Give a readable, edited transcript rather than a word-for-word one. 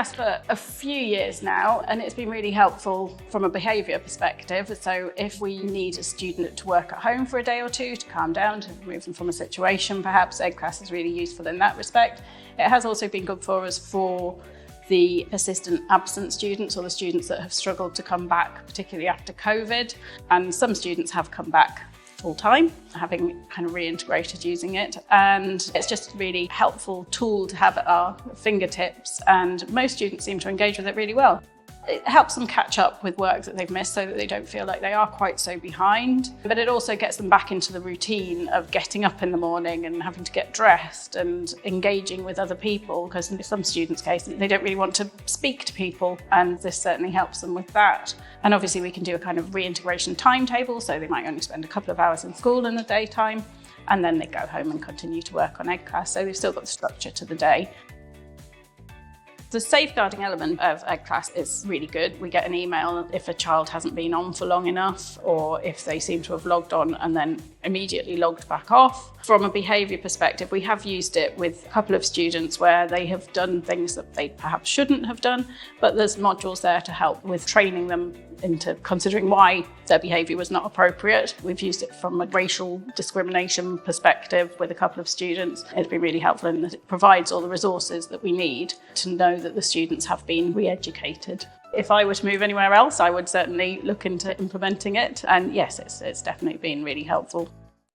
EDClass for a few years now, and it's been really helpful from a behaviour perspective. So if we need a student to work at home for a day or two to calm down, to remove them from a situation, perhaps EDClass is really useful in that respect. It has also been good for us for the persistent absent students, or the students that have struggled to come back, particularly after COVID. And some students have come back full time, having kind of reintegrated using it. And it's just a really helpful tool to have at our fingertips. And most students seem to engage with it really well. It helps them catch up with work that they've missed so that they don't feel like they are quite so behind. But it also gets them back into the routine of getting up in the morning and having to get dressed and engaging with other people, because in some students' case, they don't really want to speak to people, and this certainly helps them with that. And obviously we can do a kind of reintegration timetable, so they might only spend a couple of hours in school in the daytime, and then they go home and continue to work on EDClass, so they've still got the structure to the day. The safeguarding element of EDClass is really good. We get an email if a child hasn't been on for long enough, or if they seem to have logged on and then immediately logged back off. From a behaviour perspective, we have used it with a couple of students where they have done things that they perhaps shouldn't have done, but there's modules there to help with training them into considering why their behaviour was not appropriate. We've used it from a racial discrimination perspective with a couple of students. It's been really helpful in that it provides all the resources that we need to know that the students have been re-educated. If I were to move anywhere else, I would certainly look into implementing it. And yes, it's definitely been really helpful.